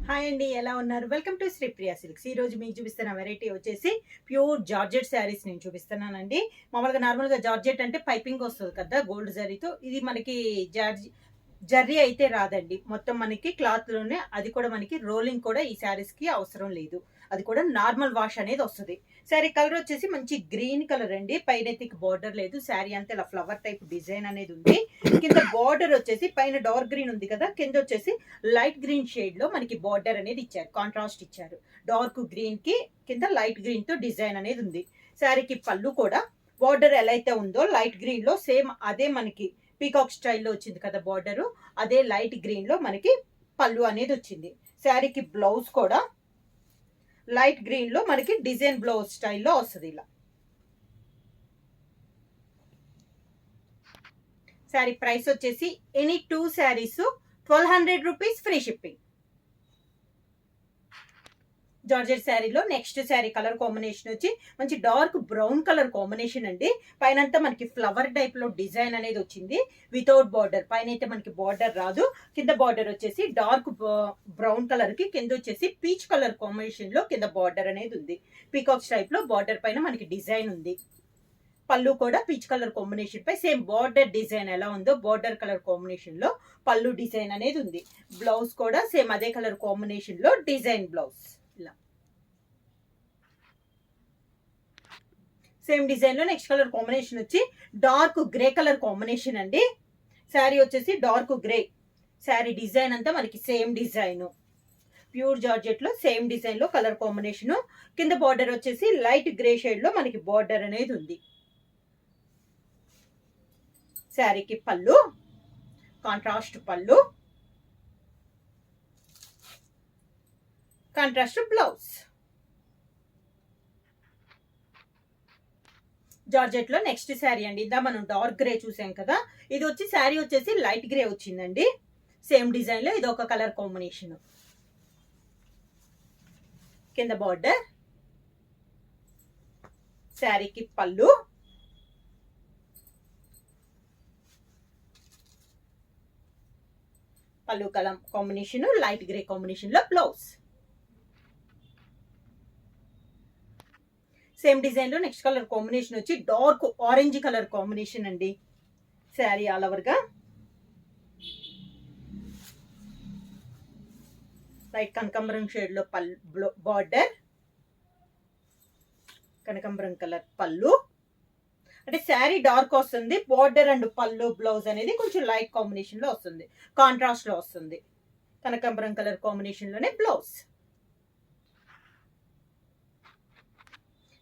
Hi అండి, ఎలా ఉన్నారు? Welcome to Sripriya silks. ఈ రోజు మీకు చూపిస్తున్న వెరైటీ వచ్చేసి ప్యూర్ జార్జెట్ శారీస్ నేను చూపిస్తున్నానండి. మామూలుగా నార్మల్గా జార్జెట్ అంటే పైపింగ్ వస్తుంది కదా గోల్డ్ జరీతో. ఇది మనకి జర్రీ అయితే రాదండి. మొత్తం మనకి క్లాత్ లోనే, అది కూడా మనకి రోలింగ్ కూడా ఈ శారీస్ కి అవసరం లేదు. అది కూడా నార్మల్ వాష్ అనేది వస్తుంది. శారీ కలర్ వచ్చేసి మంచి గ్రీన్ కలర్ అండి. పైన థిక్ బార్డర్ లేదు, శారీ అంతా ఇలా ఫ్లవర్ టైప్ డిజైన్ అనేది ఉంది. కింద బార్డర్ వచ్చేసి పైన డార్క్ గ్రీన్ ఉంది కదా, కింద వచ్చేసి లైట్ గ్రీన్ షేడ్ లో మనకి బార్డర్ అనేది ఇచ్చారు, కాంట్రాస్ట్ ఇచ్చారు. డార్క్ గ్రీన్ కి కింద లైట్ గ్రీన్ తో డిజైన్ అనేది ఉంది. శారీకి పళ్ళు కూడా బార్డర్ ఎలా అయితే ఉందో లైట్ గ్రీన్ లో సేమ్ అదే మనకి పీకాక్ స్టైల్లో వచ్చింది కదా బార్డర్, అదే లైట్ గ్రీన్ లో మనకి పళ్ళు అనేది వచ్చింది. శారీకి బ్లౌజ్ కూడా లైట్ గ్రీన్ లో మనకి డిజైన్ బ్లౌజ్ స్టైల్లో వస్తుంది. ఇలా శారీ ప్రైస్ వచ్చేసి any 2 saris 1200 rupees, free shipping. Georgette శారీలో నెక్స్ట్ శారీ కలర్ కాంబినేషన్ వచ్చి మంచి డార్క్ బ్రౌన్ కలర్ కాంబినేషన్ అండి. పైన మనకి ఫ్లవర్ టైప్ లో డిజైన్ అనేది వచ్చింది వితౌట్ బార్డర్. పైన అయితే మనకి బార్డర్ రాదు. కింద బార్డర్ వచ్చేసి డార్క్ బ్రౌన్ కలర్ కి, కింద వచ్చేసి పీచ్ కలర్ కాంబినేషన్ లో కింద బార్డర్ అనేది ఉంది. పీకాక్స్ టైప్ లో బార్డర్ పైన మనకి డిజైన్ ఉంది. పళ్ళు కూడా పీచ్ కలర్ కాంబినేషన్ పై సేమ్ బార్డర్ డిజైన్ ఎలా ఉందో బార్డర్ కలర్ కాంబినేషన్ లో పళ్ళు డిజైన్ అనేది ఉంది. బ్లౌజ్ కూడా సేమ్ అదే కలర్ కాంబినేషన్ లో డిజైన్ బ్లౌజ్. ఇలా సేమ్ డిజైన్ లో నెక్స్ట్ కలర్ కాంబినేషన్ వచ్చి డార్క్ గ్రే కలర్ కాంబినేషన్ అండి. శారీ వచ్చేసి డార్క్ గ్రే. శారీ డిజైన్ అంతా మనకి సేమ్ డిజైన్, ప్యూర్ జార్జెట్ లో సేమ్ డిజైన్ లో కలర్ కాంబినేషన్. కింద బార్డర్ వచ్చేసి లైట్ గ్రే షేడ్ లో మనకి బార్డర్ అనేది ఉంది. శారీకి పళ్ళు కాంట్రాస్ట్ పళ్ళు, కాంట్రాస్ట్ బ్లౌజ్. జార్జెట్ లో నెక్స్ట్ శారీ అండి. ఇందా మనం డార్క్ గ్రే చూసాం కదా, ఇది వచ్చి శారీ వచ్చేసి లైట్ గ్రే వచ్చిందండి. సేమ్ డిజైన్ లో ఇది ఒక కలర్ కాంబినేషన్. కింద బార్డర్, శారీకి పళ్ళు, పళ్ళు colour combination light grey combination లో బ్లౌజ్. సేమ్ డిజైన్ లో నెక్స్ట్ కలర్ కాంబినేషన్ వచ్చి డార్క్ ఆరెంజ్ కలర్ కాంబినేషన్ అండి. శారీ ఆల్ ఓవర్ గా లైట్ కనకాంబరం షేడ్ లో బార్డర్, కనకాంబరం కలర్ పళ్ళు. అంటే శారీ డార్క్ వస్తుంది, బార్డర్ అండ్ పళ్ళు బ్లౌజ్ అనేది కొంచెం లైట్ కాంబినేషన్ లో వస్తుంది, కాంట్రాస్ట్ లో వస్తుంది. కనకాంబరం కలర్ కాంబినేషన్ లోనే బ్లౌజ్.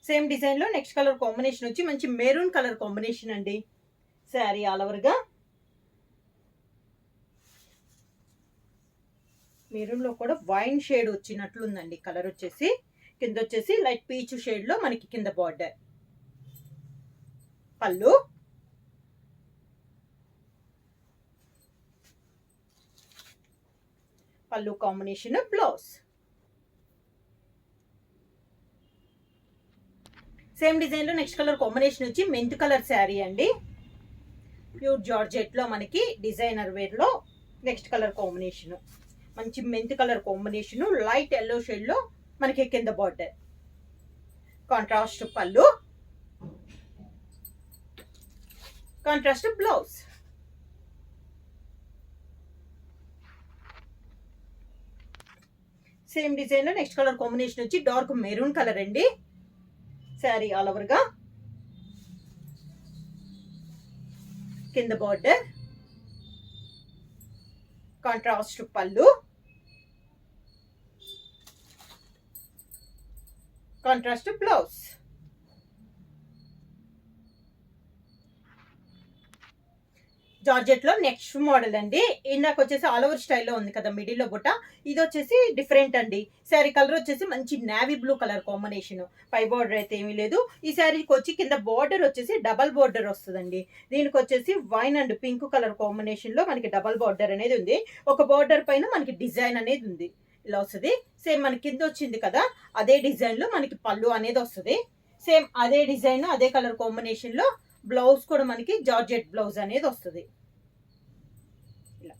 సేమ్ డిజైన్ లో నెక్స్ట్ కలర్ కాంబినేషన్ వచ్చి మంచి మెరూన్ కలర్ కాంబినేషన్ అండి. శారీ ఆల్ ఓవర్ గా మెరూన్ లో కూడా వైన్ షేడ్ వచ్చినట్లుందండి కలర్ వచ్చేసి. కింద వచ్చేసి లైట్ పీచ్ షేడ్ లో మనకి కింద బార్డర్, పళ్ళు, పళ్ళు కాంబినేషన్ బ్లౌజ్. సేమ్ డిజైన్ లో నెక్స్ట్ కలర్ కాంబినేషన్ వచ్చి మెంత్ కలర్ శారీ అండి. ప్యూర్ జార్జెట్ లో మనకి డిజైనర్ వేర్ లో నెక్స్ట్ కలర్ కాంబినేషన్ మంచి mint colour combination light yellow shade లో మనకి కింద బార్డర్, కాంట్రాస్ట్ పళ్ళు, కాంట్రాస్ట్ బ్లౌజ్. సేమ్ డిజైన్ లో నెక్స్ట్ కలర్ కాంబినేషన్ వచ్చి డార్క్ మెరూన్ కలర్ అండి. శారీ ఆల్ ఓవర్ గా కింద బార్డర్, కాంట్రాస్ట్ పళ్ళు, కాంట్రాస్ట్ బ్లౌజ్. జార్జెట్ లో నెక్స్ట్ మోడల్ అండి. ఇందాక వచ్చేసి ఆల్ ఓవర్ స్టైల్లో ఉంది కదా మిడిల్ లో బుట్ట, ఇది వచ్చేసి డిఫరెంట్ అండి. శారీ కలర్ వచ్చేసి మంచి నావీ బ్లూ కలర్ కాంబినేషన్. పై బార్డర్ అయితే ఏమీ లేదు. ఈ శారీకి వచ్చి కింద బార్డర్ వచ్చేసి డబల్ బార్డర్ వస్తుందండి. దీనికి వచ్చేసి wine and pink colour combination లో మనకి డబల్ బార్డర్ అనేది ఉంది. ఒక బార్డర్ పైన మనకి డిజైన్ అనేది ఉంది, ఇలా వస్తుంది. సేమ్ మనకి కింద వచ్చింది కదా అదే డిజైన్ లో మనకి పళ్ళు అనేది వస్తుంది. సేమ్ అదే డిజైన్ అదే కలర్ కాంబినేషన్ లో బ్లౌజ్ కూడా మనకి జార్జెట్ బ్లౌజ్ అనేది వస్తుంది. ఇలా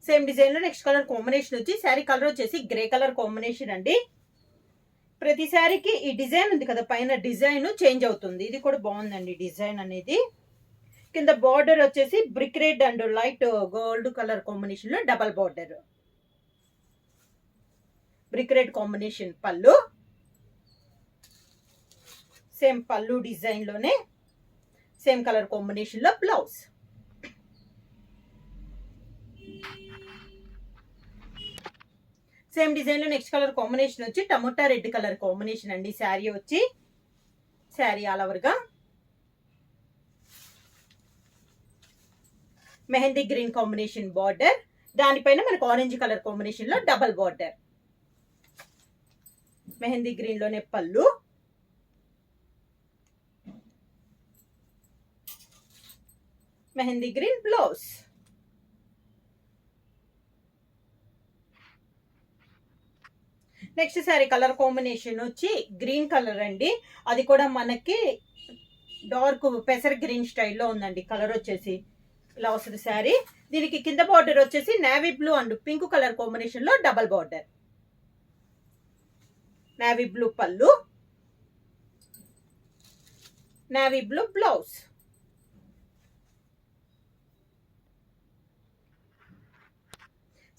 సేమ్ డిజైన్ లో నెక్స్ట్ కలర్ కాంబినేషన్ వచ్చి శారీ కలర్ వచ్చేసి గ్రే కలర్ కాంబినేషన్ అండి. ప్రతి శారీకి ఈ డిజైన్ ఉంది కదా పైన డిజైన్ చేంజ్ అవుతుంది. ఇది కూడా బాగుందండి డిజైన్ అనేది. కింద బార్డర్ వచ్చేసి brick red and light gold colour combination లో double border. Brick red combination పళ్ళు. సేమ్ పళ్ళు డిజైన్ లోనే సేమ్ కలర్ కాంబినేషన్ లో బ్లౌజ్. సేమ్ డిజైన్ లో నెక్స్ట్ కలర్ కాంబినేషన్ వచ్చి టమోటా రెడ్ కలర్ కాంబినేషన్ అండి. శారీ వచ్చి శారీ ఆల్ ఓవర్ గా మెహందీ గ్రీన్ కాంబినేషన్ బార్డర్, దానిపైన మనకు ఆరెంజ్ కలర్ కాంబినేషన్ లో డబల్ బార్డర్. మెహందీ గ్రీన్ లోనే పళ్ళు. Mehndi green blouse. Next sari colour combination వచ్చి గ్రీన్ కలర్ అండి. అది కూడా మనకి డార్క్ పెసర్ గ్రీన్ స్టైల్లో ఉందండి. కలర్ వచ్చేసి ఇలా వస్తుంది శారీ. దీనికి కింద బార్డర్ వచ్చేసి navy blue and pink colour combination లో డబల్ బార్డర్. నేవీ బ్లూ పళ్ళు, navy blue blouse.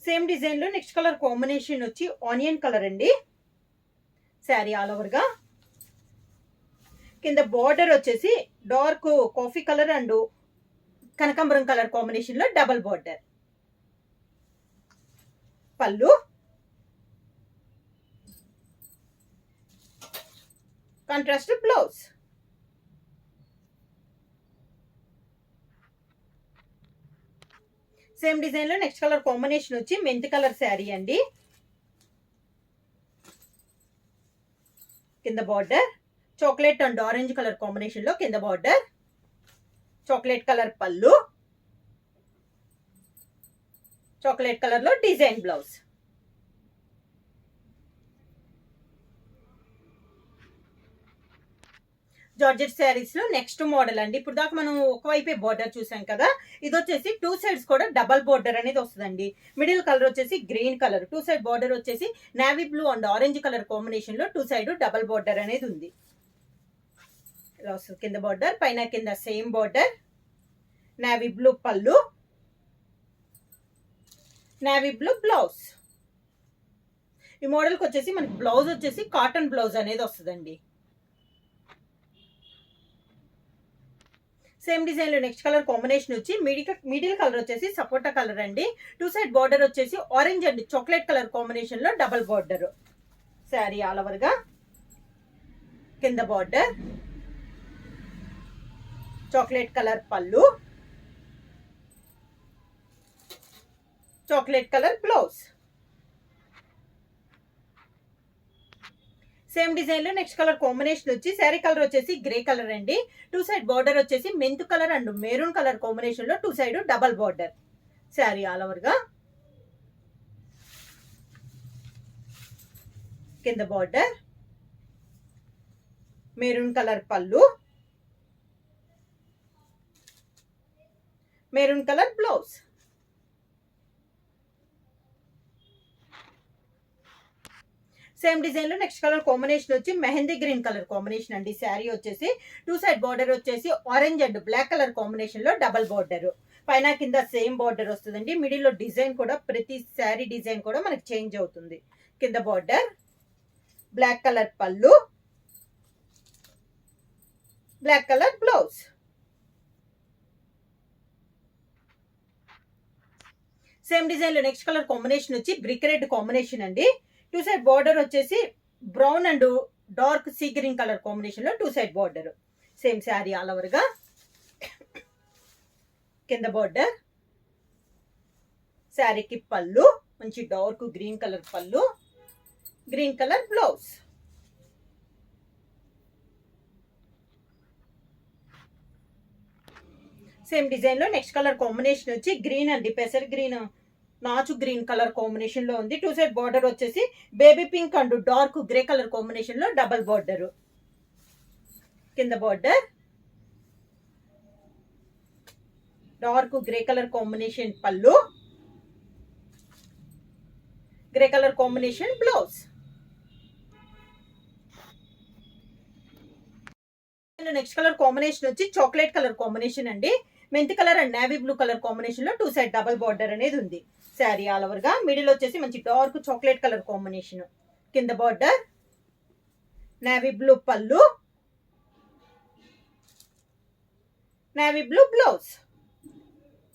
Same design లో నెక్స్ట్ కలర్ కాంబినేషన్ వచ్చి ఆనియన్ కలర్ అండి. శారీ ఆల్ ఓవర్ గా కింద బార్డర్ వచ్చేసి డార్క్ కాఫీ కలర్ అండ్ కనకాంబరం కలర్ కాంబినేషన్ లో డబల్ బార్డర్. పళ్ళు, కాంట్రాస్ట్ బ్లౌజ్. సేమ్ డిజైన్ లో నెక్స్ట్ కలర్ కాంబినేషన్ వచ్చి మెంత్ కలర్ శారీ అండి. కింద border chocolate and orange colour combination లో కింద బార్డర్. చాక్లెట్ కలర్ పళ్ళు, చాక్లెట్ కలర్ లో డిజైన్ బ్లౌజ్. జార్జెట్ శారీస్ లో నెక్స్ట్ మోడల్ అండి. ఇప్పుడు దాకా మనం ఒకవైపే బార్డర్ చూసాం కదా, ఇది వచ్చేసి టూ సైడ్స్ కూడా డబల్ బార్డర్ అనేది వస్తుందండి. మిడిల్ కలర్ వచ్చేసి green colour, two side border వచ్చేసి navy blue and orange colour combination లో టూ సైడ్ డబల్ బార్డర్ అనేది ఉంది. ఇలా వస్తుంది కింద బార్డర్, పైన కింద సేమ్ బార్డర్. నేవీ బ్లూ పళ్ళు, నేవీ బ్లూ బ్లౌజ్. ఈ మోడల్కి వచ్చేసి మనకి బ్లౌజ్ వచ్చేసి కాటన్ బ్లౌజ్ అనేది వస్తుందండి. సేమ్ డిజైన్ లో నెక్స్ట్ కలర్ కాంబినేషన్ వచ్చి మిడిల్ కలర్ వచ్చేసి సపోటా కలర్ అండి. టూ సైడ్ బార్డర్ వచ్చేసి orange and chocolate colour combination లో double border. Sari all over గా కింద బార్డర్, చాక్లెట్ కలర్ పళ్ళు, chocolate colour blouse. Same design లో నెక్స్ట్ కలర్ కాంబినేషన్ వచ్చి శారీ కలర్ వచ్చేసి గ్రే కలర్ అండి. టూ సైడ్ బార్డర్ వచ్చేసి mint colour and maroon colour combination లో two side double border. Sari all over గా కింద border, maroon colour pallu, maroon colour blouse. Same design లో next colour combination వచ్చి mehndi green colour combination అండి. శారీ వచ్చేసి two side border వచ్చేసి orange and black colour combination లో double border. పైన కింద సేమ్ బార్డర్ వస్తుందండి. మిడిల్ లో డిజైన్ కూడా ప్రతి శారీ డిజైన్ కూడా మనకి చేంజ్ అవుతుంది. కింద border, black colour pallu, black colour blouse. Same design లో నెక్స్ట్ కలర్ కాంబినేషన్ వచ్చి బ్రిక్ రెడ్ కాంబినేషన్ అండి. టూ సైడ్ బార్డర్ వచ్చేసి brown and dark sea green colour combination లో two side border. Same sari all over గా కింద border, శారీకి పళ్ళు మంచి డార్క్ గ్రీన్ కలర్ పళ్ళు, green colour blouse. Same design లో నెక్స్ట్ కలర్ కాంబినేషన్ వచ్చి గ్రీన్ అండి. పెసర్ గ్రీన్ నాచు గ్రీన్ కలర్ కాంబినేషన్ లో ఉంది. టూ సైడ్ బార్డర్ వచ్చేసి baby pink and dark grey colour combination లో డబల్ బార్డర్. కింద border dark grey colour combination పళ్ళు, grey colour combination blouse. Next colour combination వచ్చి చాక్లెట్ కలర్ కాంబినేషన్ అండి. మెంతి colour and navy blue colour combination లో 2 side double border అనేది ఉంది. Sari all over గా మిడిల్ వచ్చేసి మంచి డార్క్ చాక్లెట్ కలర్ కాంబినేషన్, కింద బార్డర్, నేవీ బ్లూ పళ్ళు, నేవీ బ్లూ బ్లౌజ్.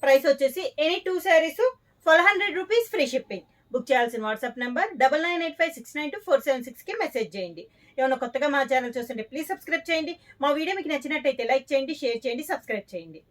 ప్రైస్ వచ్చేసి any 2 saris 1200 rupees, free shipping. Book చేయాల్సిన వాట్సాప్ నెంబర్ 9985692476 కి మెసేజ్ చేయండి. ఏమైనా కొత్తగా మా ఛానల్ చూస్తుంటే ప్లీజ్ సబ్స్క్రైబ్ చేయండి. మా వీడియో మీకు నచ్చినట్టయితే లైక్ చేయండి, షేర్ చేయండి, సబ్స్క్రైబ్ చేయండి.